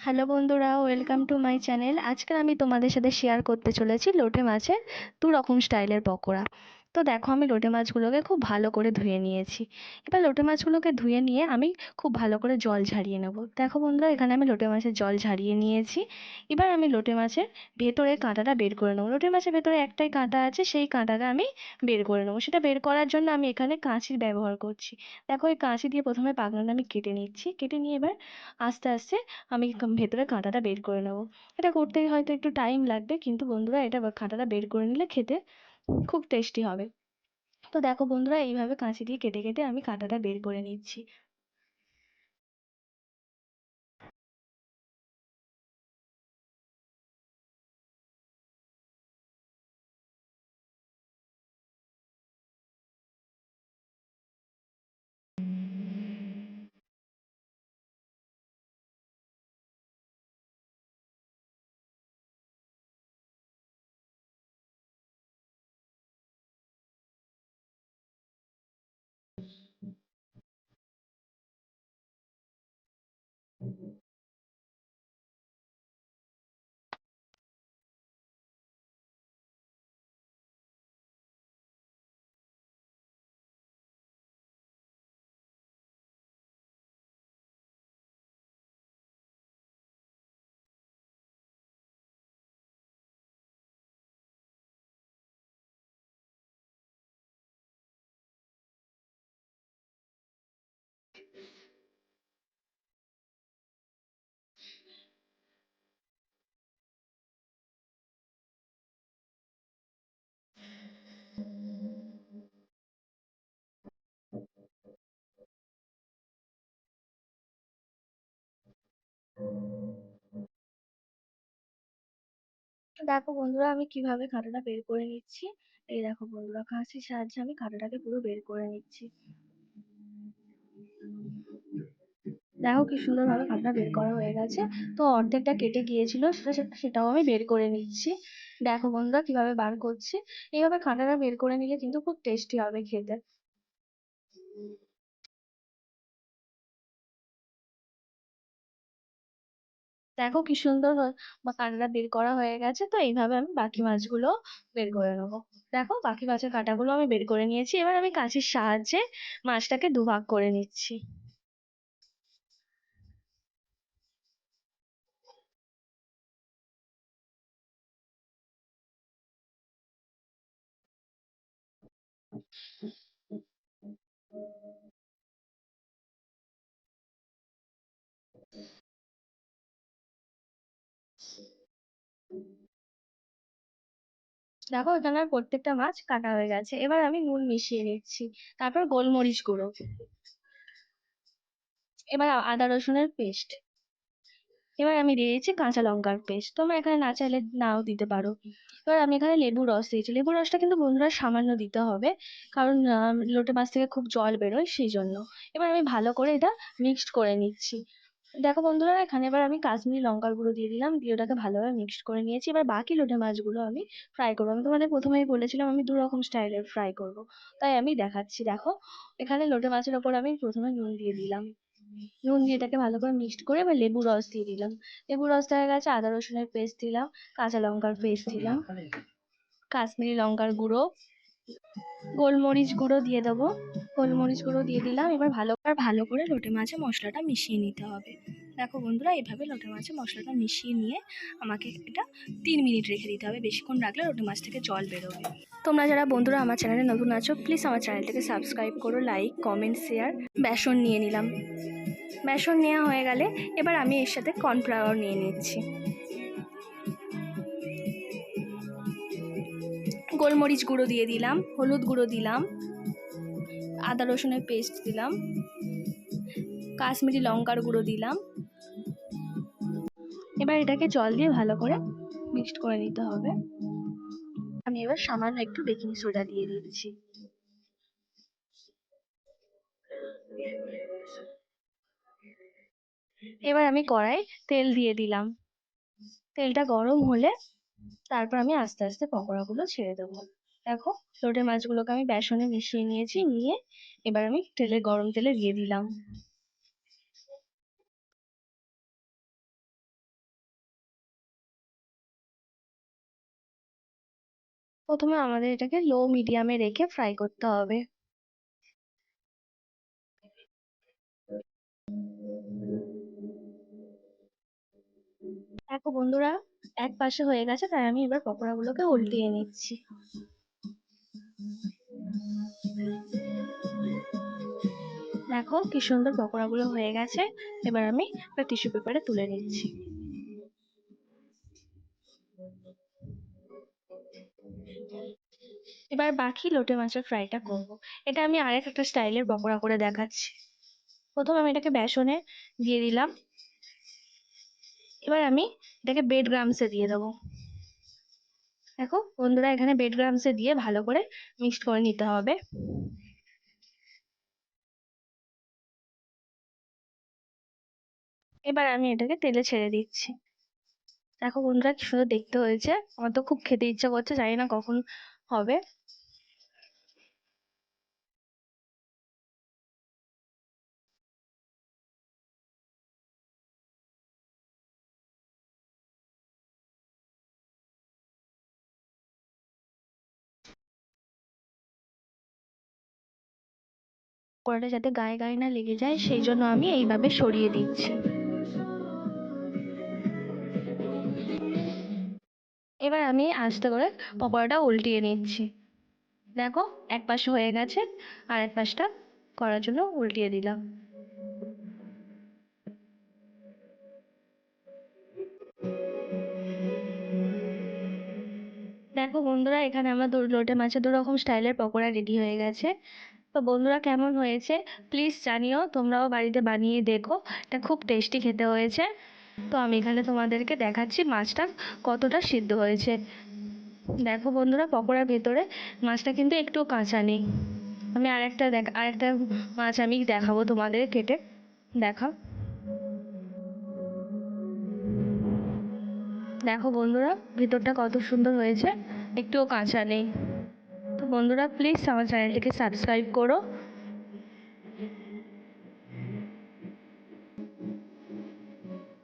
Hello বন্ধুরা, welcome to my channel. আজকে আমি তোমাদের সাথে শেয়ার করতে চলেছি লোটে মাছের দু রকম স্টাইলের পকোড়া। তো দেখো, আমি লোটে মাছগুলোকে খুব ভালো করে ধুয়ে নিয়েছি। এবার লোটে মাছগুলোকে ধুয়ে নিয়ে আমি খুব ভালো করে জল ঝারিয়ে নেব। দেখো বন্ধুরা, এখানে আমি লোটে মাছের জল ঝারিয়ে নিয়েছি। এবার আমি লোটে মাছের ভেতরের কাঁটাটা বের করে নেবো। লোটে মাছের ভেতরে একটাই কাঁটা আছে, সেই কাঁটাটা আমি বের করে নেবো। সেটা বের করার জন্য আমি এখানে কাঁচির ব্যবহার করছি। দেখো, এই কাঁচি দিয়ে প্রথমে পাখনাটা আমি কেটে নিচ্ছি। কেটে নিয়ে এবার আস্তে আস্তে আমি ভেতরের কাঁটাটা বের করে নেবো। এটা করতে হয়তো একটু টাইম লাগবে, কিন্তু বন্ধুরা এটা কাঁটাটা বের করে নিলে খেতে খুব টেস্টি হবে। তো দেখো বন্ধুরা, এইভাবে কাঁচি দিয়ে কেটে কেটে আমি কাঁটাটা বের করে নিচ্ছি। দেখো বন্ধুরা, আমি কিভাবে কাঁটাটা বের করে নিচ্ছি। এই দেখো বন্ধুরা, কাঁচির সাহায্যে আমি কাঁটাটাকে পুরো বের করে নিচ্ছি। দেখো কি সুন্দরভাবে কাঁটাটা বের করা হয়ে গেছে। তো অর্ধেকটা কেটে গিয়েছিল, সেটাও আমি বের করে নিচ্ছি। দেখো বন্ধুরা, কিভাবে বার করছি। এইভাবে কাঁটাটা বের করে নিলে কিন্তু খুব টেস্টি হবে খেতে। দেখো কি সুন্দর কাঁটাটা বের করা হয়ে গেছে। তো এইভাবে আমি বাকি মাছগুলো বের করে নেবো। দেখো, বাকি মাছের কাঁটাগুলো আমি বের করে নিয়েছি। এবার আমি কাঁচির সাহায্যে মাছটাকে দুভাগ করে নিচ্ছি। দেখো, এখানে আমার প্রত্যেকটা মাছ কাটা হয়ে গেছে। এবার আমি নুন মিশিয়ে নিচ্ছি। তারপর গোলমরিচ গুঁড়ো। এবার আদা রসুনের পেস্ট। এবার আমি দিয়ে দিচ্ছি কাঁচা লঙ্কার পেস্ট। তোমরা এখানে না চাইলে নাও দিতে পারো। এবার আমি এখানে লেবুর রস দিয়েছি। লেবুর রসটা কিন্তু বন্ধুরা সামান্য দিতে হবে, কারণ লোটে মাছ থেকে খুব জল বেরোয়, সেই জন্য। এবার আমি ভালো করে এটা মিক্সড করে নিচ্ছি। দেখো বন্ধুরা, এখানে এবার আমি কাশ্মীরি লঙ্কার গুঁড়ো দিয়ে দিলাম, দিয়ে ওটাকে ভালোভাবে মিক্সড করে নিয়েছি। এবার বাকি লোটে মাছগুলো আমি ফ্রাই করবো। আমি তোমাদের প্রথমেই বলেছিলাম আমি দু রকম স্টাইলের ফ্রাই করব, তাই আমি দেখাচ্ছি। দেখো, এখানে লোটে মাছের ওপর আমি প্রথমে নুন দিয়ে দিলাম। নুন দিয়ে এটাকে ভালো করে মিক্সড করে এবার লেবু রস দিয়ে দিলাম। লেবু রস দেওয়া গেছে, আদা রসুনের পেস্ট দিলাম, কাঁচা লঙ্কার পেস্ট দিলাম, কাশ্মীরি লঙ্কার গুঁড়ো, গোলমরিচ গুঁড়ো দিয়ে দেবো। গোলমরিচ গুঁড়ো দিয়ে দিলাম। এবার ভালো করে লোটে মাছে মশলাটা মিশিয়ে নিতে হবে। দেখো বন্ধুরা, এইভাবে লোটে মাছে মশলাটা মিশিয়ে নিয়ে আমাকে এটা 3 মিনিট রেখে দিতে হবে। বেশিক্ষণ রাখলে লোটে মাছ থেকে জল বেরোবে। তোমরা যারা বন্ধুরা আমার চ্যানেলে নতুন আছো, প্লিজ আমার চ্যানেলটাকে সাবস্ক্রাইব করো, লাইক কমেন্ট শেয়ার। বেসন নিয়ে নিলাম। বেসন নেওয়া হয়ে গেলে এবার আমি এর সাথে কর্নফ্লাওয়ার নিয়ে নিচ্ছি। গোলমরিচ গুঁড়ো দিয়ে দিলাম, হলুদ গুঁড়ো দিলাম, আদা রসুনের পেস্ট দিলাম, কাশ্মীরি লঙ্কার গুঁড়ো দিলাম। এবার এটাকে জল দিয়ে ভালো করে মিক্সড করে নিতে হবে। আমি এবার সামান্য একটু বেকিং সোডা দিয়ে দিচ্ছি। এবার আমি কড়াই তেল দিয়ে দিলাম। তেলটা গরম হলে তারপর আমি আস্তে আস্তে পকোড়াগুলো ছেড়ে দেবো। দেখো, লোটে মাছগুলোকে আমি বেসনে মিশিয়ে নিয়েছি। নিয়ে এবার আমি গরম তেলে দিয়ে দিলাম। প্রথমে আমাদের এটাকে লো মিডিয়ামে রেখে ফ্রাই করতে হবে। দেখো বন্ধুরা, এক পাশে হয়ে গেছে, তাই আমি এবার পকোড়াগুলোকে উল্টিয়ে নিচ্ছি। দেখো কি সুন্দর পকোড়াগুলো হয়ে গেছে। এবার আমি একটা টিস্যু পেপারে তুলে নিচ্ছি। এবার বাকি লোটে মাছের ফ্রাইটা করব। এটা আমি আরেক একটা স্টাইলের পকোড়া করে দেখাচ্ছি। প্রথমে আমি এটাকে বেসনে দিয়ে দিলাম। এবার আমি এটাকে ব্রেড ক্রাম্বসে দিয়ে দেবো। দেখো বন্ধুরা, এখানে ব্রেড ক্রাম্বসে দিয়ে ভালো করে মিক্সড করে নিতে হবে। এবার আমি এটাকে তেলে ছেড়ে দিচ্ছি। দেখো বন্ধুরা কি সুন্দর দেখতে হয়েছে। আমার তো খুব খেতে ইচ্ছা করছে, জানি না কখন হবে। কড়াটা যাতে গায়ে গায়ে না লেগে যায়, সেই জন্য আমি এইভাবে সরিয়ে দিচ্ছি। এবার আমি আস্তে করে পকোড়াটা উল্টিয়ে নিচ্ছি। দেখো এক পাশ হয়ে গেছে, আর এক পাশটা করার জন্য উল্টিয়ে দিলাম। দেখো বন্ধুরা, এখানে আমার লোটে মাছের 2 রকম স্টাইলের পকোড়া রেডি হয়ে গেছে। তো বন্ধুরা কেমন হয়েছে প্লিজ জানিও, তোমরাও বাড়িতে বানিয়ে দেখো। এটা খুব টেস্টি খেতে হয়েছে। তো আমি এখানে তোমাদেরকে দেখাচ্ছি মাছটা কতটা সিদ্ধ হয়েছে। দেখো বন্ধুরা, পকোড়ার ভেতরে মাছটা কিন্তু একটুও কাঁচা নেই। আমি আরেকটা মাছ আমি দেখাবো তোমাদের কেটে। দেখা, দেখো বন্ধুরা ভিতরটা কত সুন্দর হয়েছে, একটুও কাঁচা নেই। তো বন্ধুরা প্লিজ আমার চ্যানেলটিকে সাবস্ক্রাইব করো।